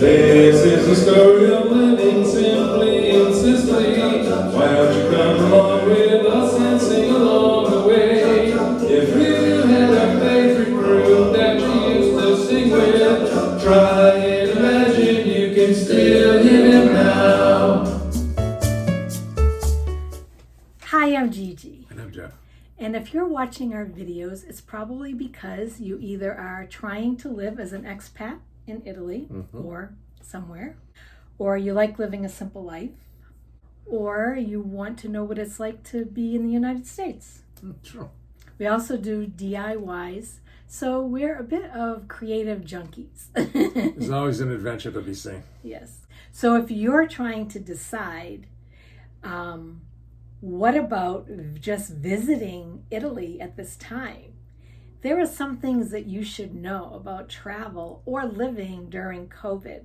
This is the story of living simply in Sicily. Why don't you come along with us and sing along the way? If you had a favorite group that you used to sing with, try and imagine you can still hear them now. Hi, I'm Gigi. And I'm Jeff. And if you're watching our videos, it's probably because you either are trying to live as an expat in Italy or somewhere, or you like living a simple life, or you want to know what it's like to be in the United States. Sure. We also do DIYs, so we're a bit of creative junkies. There's always an adventure to be seen. Yes. So if you're trying to decide, what about just visiting Italy at this time? There are some things that you should know about travel or living during COVID.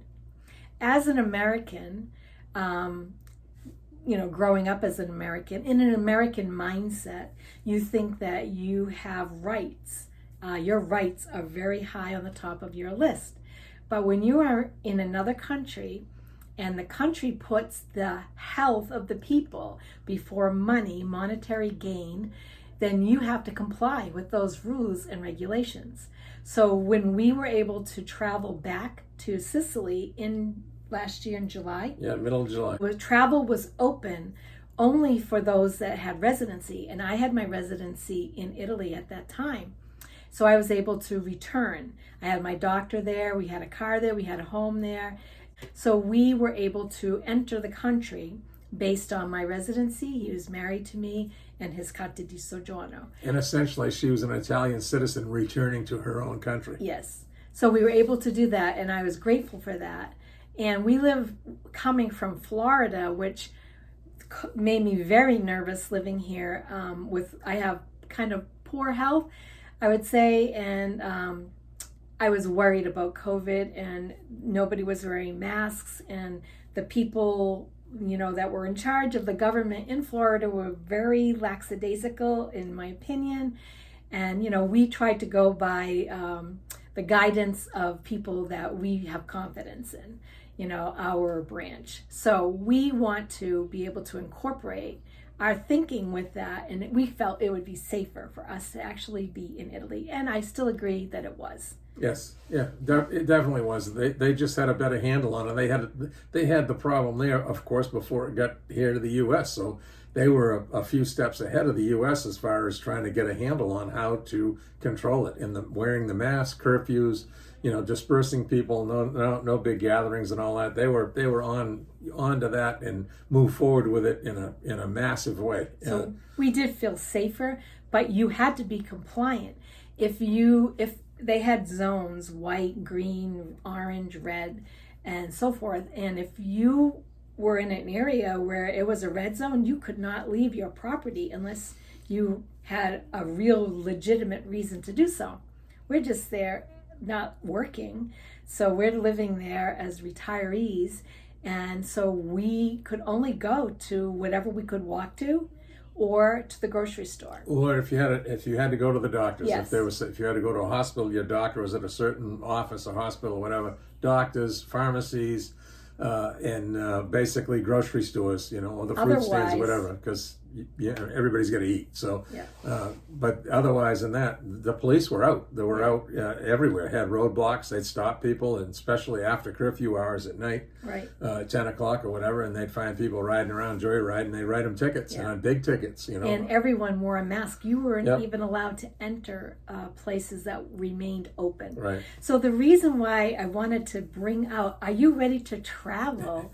As an American, growing up as an American, in an American mindset, you think that you have rights. Your rights are very high on the top of your list. But when you are in another country, and the country puts the health of the people before money, monetary gain, then you have to comply with those rules and regulations. So when we were able to travel back to Sicily in last year in July, middle of July, travel was open only for those that had residency, and I had my residency in Italy at that time. So I was able to return. I had my doctor there, we had a car there, we had a home there. So we were able to enter the country based on my residency. He was married to me and his carta di soggiorno. and essentially she was an Italian citizen returning to her own country. Yes. So we were able to do that, and I was grateful for that. And we live coming from Florida, which made me very nervous living here. I have kind of poor health, I would say, and I was worried about COVID, and nobody was wearing masks, and the people, that were in charge of the government in Florida were very lackadaisical, in my opinion. And, we tried to go by the guidance of people that we have confidence in, our branch. So we want to be able to incorporate our thinking with that, and we felt it would be safer for us to actually be in Italy. And I still agree that it was. Yes, yeah, it definitely was. They just had a better handle on it. They had the problem there, of course, before it got here to the U.S. So they were a few steps ahead of the U.S. as far as trying to get a handle on how to control it. And wearing the mask, curfews, dispersing people, no big gatherings and all that. They were on to that and moved forward with it in a massive way. So we did feel safer, but you had to be compliant. If they had zones, white, green, orange, red, and so forth. And if you were in an area where it was a red zone, you could not leave your property unless you had a real legitimate reason to do so. We're just there not working. So we're living there as retirees. And so we could only go to whatever we could walk to, or to the grocery store. Or if you had to go to the doctors, yes. if you had to go to a hospital, your doctor was at a certain office, a hospital, whatever, doctors, pharmacies, and basically grocery stores, or the fruit stands or whatever, because everybody's got to eat. So, but otherwise than that, the police were out. They were out everywhere. Had roadblocks. They'd stop people, and especially after curfew hours at night, right, 10 o'clock or whatever, and they'd find people riding around joyriding. And they write them tickets, big tickets. And everyone wore a mask. You weren't even allowed to enter places that remained open. Right. So the reason why I wanted to bring out, are you ready to travel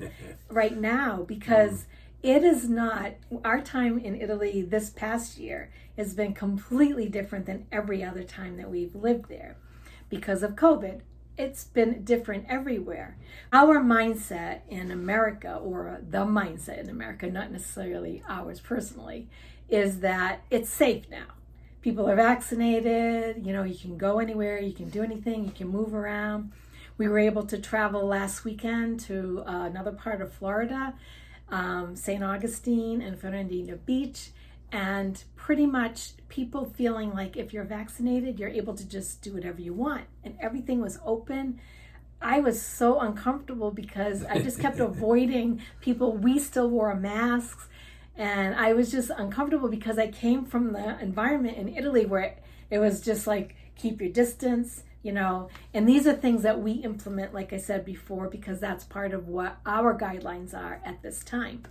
right now? Because it is not, our time in Italy this past year has been completely different than every other time that we've lived there because of COVID. It's been different everywhere. Our mindset in America, or the mindset in America, not necessarily ours personally, is that it's safe now. People are vaccinated, you can go anywhere, you can do anything, you can move around. We were able to travel last weekend to another part of Florida, St. Augustine and Fernandina Beach, and pretty much people feeling like if you're vaccinated, you're able to just do whatever you want. And everything was open. I was so uncomfortable because I just kept avoiding people. We still wore masks. And I was just uncomfortable because I came from the environment in Italy where it was just like, keep your distance, and these are things that we implement, like I said before, because that's part of what our guidelines are at this time.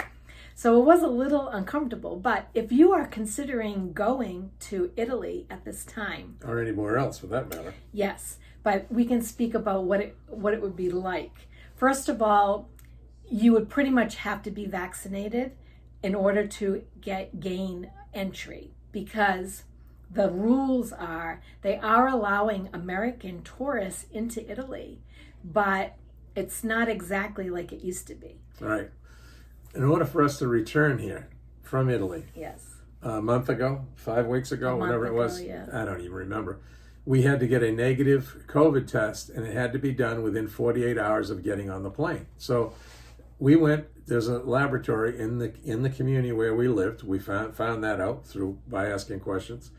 So it was a little uncomfortable, but if you are considering going to Italy at this time, or anywhere else for that matter, yes, but we can speak about what it would be like. First of all, you would pretty much have to be vaccinated in order to gain entry, because the rules are they are allowing American tourists into Italy, but it's not exactly like it used to be. Right. In order for us to return here from Italy, Yes, a month ago, 5 weeks ago, whatever it was, yeah. I don't even remember. We had to get a negative COVID test, and it had to be done within 48 hours of getting on the plane. So we went. There's a laboratory in the community where we lived. We found that out by asking questions,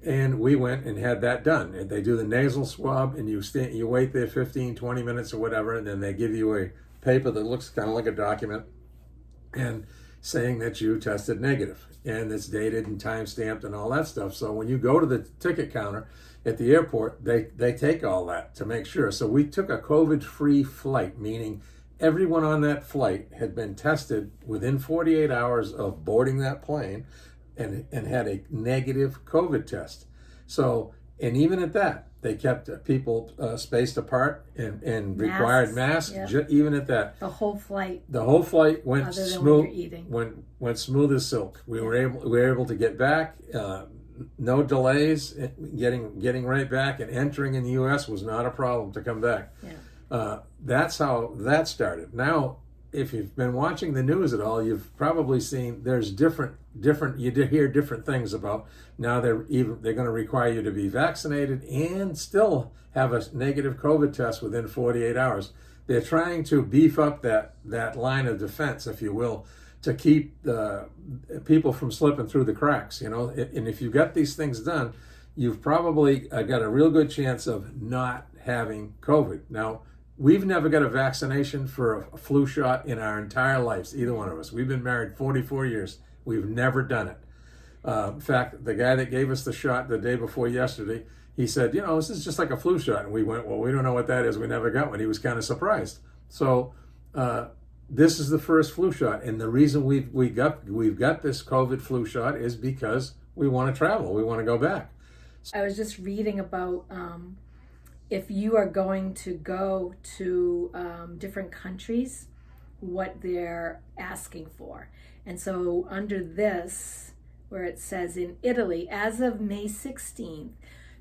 and we went and had that done. And they do the nasal swab, and you wait there 15, 20 minutes or whatever, and then they give you a paper that looks kind of like a document, and saying that you tested negative, and it's dated and time stamped and all that stuff. So when you go to the ticket counter at the airport, they take all that to make sure. So we took a COVID-free flight, meaning everyone on that flight had been tested within 48 hours of boarding that plane and had a negative COVID test. So, and even at that, they kept people spaced apart and required masks. Yeah. Even at that, the whole flight went other than smooth. when you're eating. Went smooth as silk. We were able to get back. No delays. Getting right back and entering in the U.S. was not a problem to come back. Yeah. That's how that started. Now, if you've been watching the news at all, you've probably seen there's different. You hear different things about now. They're going to require you to be vaccinated and still have a negative COVID test within 48 hours. They're trying to beef up that line of defense, if you will, to keep people from slipping through the cracks. And if you got these things done, you've probably got a real good chance of not having COVID. Now, we've never got a vaccination for a flu shot in our entire lives, either one of us. We've been married 44 years. We've never done it. In fact, the guy that gave us the shot the day before yesterday, he said, this is just like a flu shot. And we went, well, we don't know what that is. We never got one. He was kind of surprised. So this is the first flu shot. And the reason we've got this COVID flu shot is because we want to travel. We want to go back. I was just reading about if you are going to go to different countries, what they're asking for. And so under this, where it says in Italy, as of May 16th,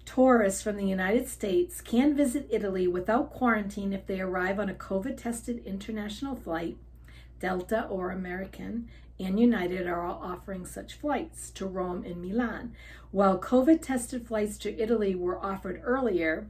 tourists from the United States can visit Italy without quarantine if they arrive on a COVID-tested international flight. Delta or American and United are all offering such flights to Rome and Milan. While COVID-tested flights to Italy were offered earlier,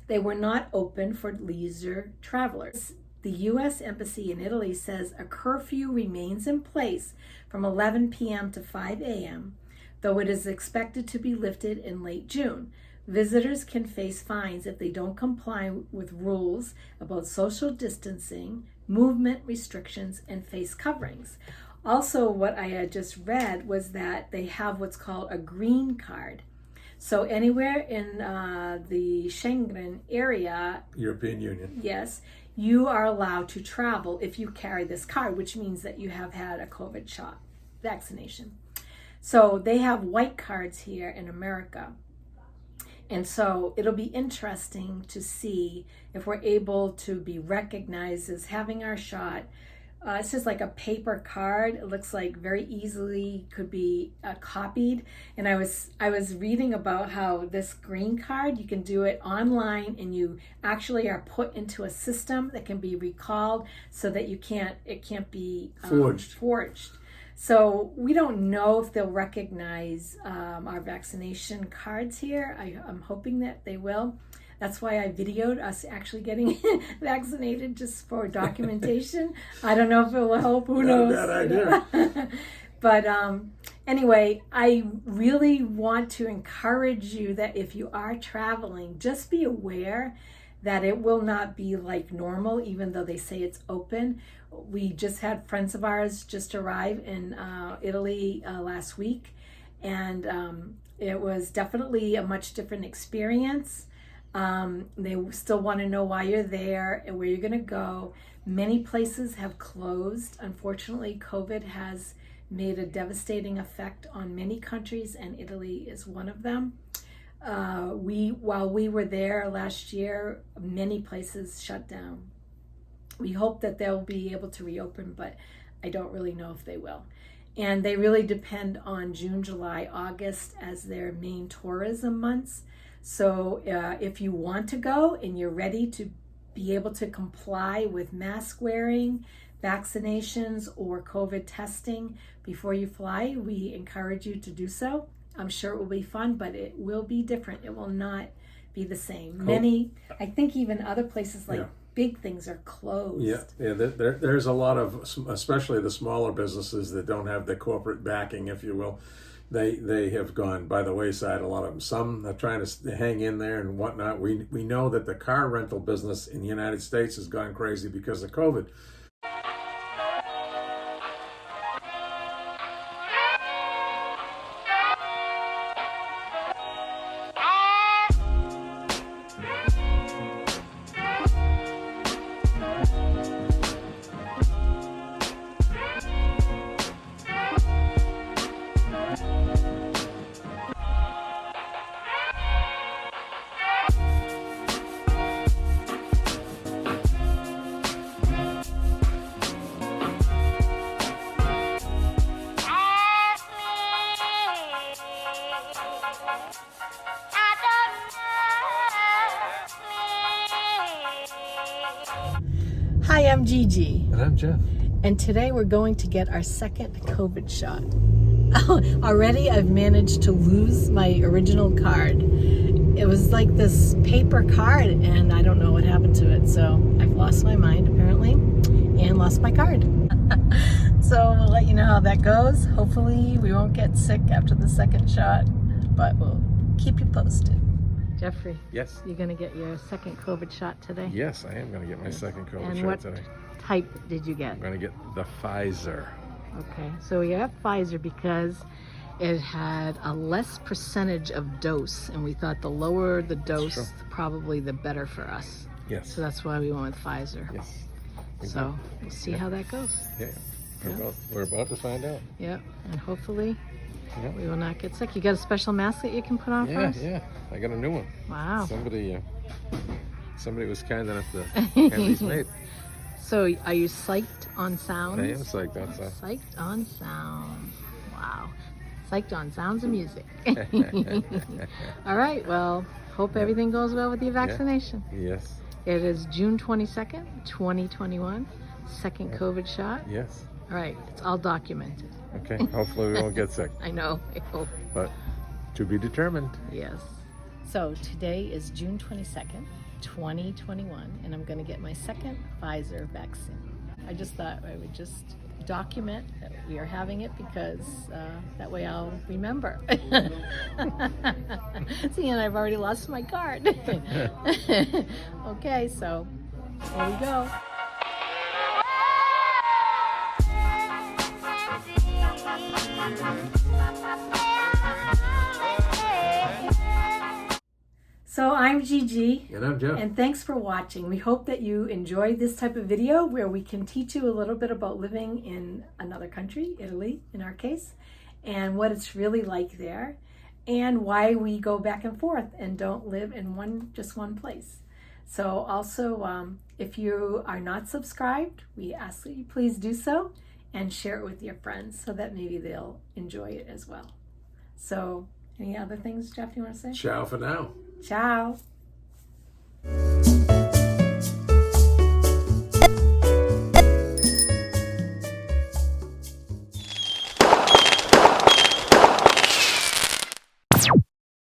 they were not open for leisure travelers. The U.S. Embassy in Italy says a curfew remains in place from 11 p.m. to 5 a.m., though it is expected to be lifted in late June. Visitors can face fines if they don't comply with rules about social distancing, movement restrictions, and face coverings. Also, what I had just read was that they have what's called a green card. So anywhere in the Schengen area, European Union, yes, you are allowed to travel if you carry this card, which means that you have had a COVID shot vaccination. So they have white cards here in America. And so it'll be interesting to see if we're able to be recognized as having our shot. It's just like a paper card. It looks like very easily could be copied. And I was reading about how this green card, you can do it online, and you actually are put into a system that can be recalled so that it can't be forged. So we don't know if they'll recognize our vaccination cards here. I'm hoping that they will. That's why I videoed us actually getting vaccinated just for documentation. I don't know if it will help. Who knows? Not a bad idea. But anyway, I really want to encourage you that if you are traveling, just be aware that it will not be like normal, even though they say it's open. We just had friends of ours just arrive in Italy last week, and it was definitely a much different experience. They still want to know why you're there and where you're going to go. Many places have closed. Unfortunately, COVID has made a devastating effect on many countries, and Italy is one of them. While we were there last year, many places shut down. We hope that they'll be able to reopen, but I don't really know if they will. And they really depend on June, July, August as their main tourism months. So if you want to go and you're ready to be able to comply with mask wearing, vaccinations, or COVID testing before you fly, we encourage you to do so. I'm sure it will be fun, but it will be different. It will not be the same. Cool. I think even other places like big things are closed. Yeah. There's a lot of, especially the smaller businesses that don't have the corporate backing, if you will. They have gone by the wayside, a lot of them. Some are trying to hang in there and whatnot. We know that the car rental business in the United States has gone crazy because of COVID. Hi, I'm Gigi. And I'm Jeff. And today we're going to get our second COVID shot. Already I've managed to lose my original card. It was like this paper card and I don't know what happened to it. So I've lost my mind apparently and lost my card. So we'll let you know how that goes. Hopefully we won't get sick after the second shot, but we'll keep you posted. Jeffrey. Yes. You're going to get your second COVID shot today? Yes, I am going to get my second COVID and shot what today. Type did you get? I'm going to get the Pfizer. Okay, so we have Pfizer because it had a less percentage of dose, and we thought the lower the dose, probably the better for us. Yes. So that's why we went with Pfizer. Yes. So we'll see how that goes. Yeah. We're about to find out. Yeah, and hopefully we will not get sick. You got a special mask that you can put on for us? Yeah. I got a new one. Wow. Somebody was kind enough to have these made. So are you psyched on sounds? I am psyched on sound. Psyched on sounds. Wow. Psyched on sounds of music. All right, well, hope everything goes well with your vaccination. Yes. It is June 22nd, 2021, second COVID shot. Yes. All right, it's all documented. Okay, hopefully we won't get sick. I know, I hope. But to be determined. Yes. So today is June 22nd, 2021, and I'm going to get my second Pfizer vaccine. I just thought I would just document that we are having it because that way I'll remember. See, and I've already lost my card. Okay, so here we go. So I'm Gigi. And I'm Jeff. And thanks for watching. We hope that you enjoyed this type of video where we can teach you a little bit about living in another country, Italy in our case, and what it's really like there, and why we go back and forth and don't live in just one place. So also, if you are not subscribed, we ask that you please do so and share it with your friends so that maybe they'll enjoy it as well. So any other things, Jeff, you want to say? Ciao for now. Ciao.